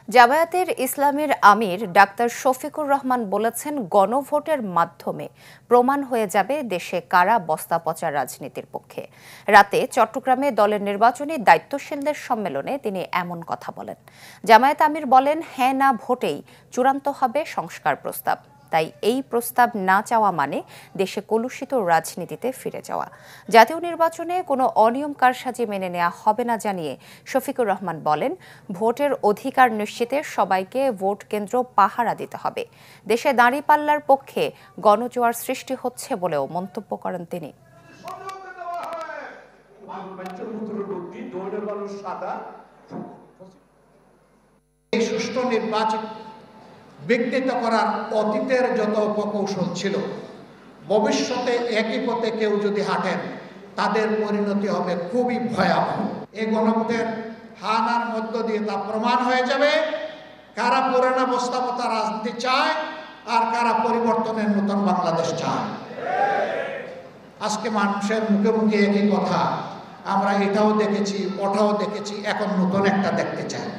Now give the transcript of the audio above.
জামায়াতের ইসলামের আমির ডাক্তার শফিকুর রহমান বলেছেন, গণভোটের মাধ্যমে প্রমাণ হয়ে যাবে দেশে কারা বস্তা পচা রাজনীতির পক্ষে। রাতে চট্টগ্রামে দলের নির্বাচনী দায়িত্বশীলদের সম্মেলনে তিনি এমন কথা বলেন। জামায়াত আমির বলেন, হ্যাঁ না ভোটেই চূড়ান্ত হবে সংস্কার প্রস্তাব। তাই এই প্রস্তাব না চাওয়া মানে দেশে কলুষিত রাজনীতিতে ফিরে যাওয়া। জাতীয় নির্বাচনে কোনো অনিয়ম কারসাজি মেনে নেওয়া হবে না জানিয়ে শফিকুর রহমান বলেন, ভোটের অধিকার নিশ্চিতে সবাইকে ভোট কেন্দ্র পাহারা দিতে হবে। দেশে দাঁড়িপাল্লার পক্ষে গণজোয়ার সৃষ্টি হচ্ছে বলেও মন্তব্য করেন তিনি। সুষ্ঠু নির্বাচন বিঘ্নিত করার অতীতের যত উপকৌশল ছিল, ভবিষ্যতে একই পথে কেউ যদি হাঁটেন তাদের পরিণতি হবে খুবই ভয়াবহ। এই গণভোটের হানার মধ্য দিয়ে তা প্রমাণ হয়ে যাবে কারা পুরানো বস্তাপচা রাজনীতি চায় আর কারা পরিবর্তনের নতুন বাংলাদেশ চায়। আজকে মানুষের মুখে মুখে একই কথা, আমরা এটাও দেখেছি ওটাও দেখেছি, এখন নতুন একটা দেখতে চাই।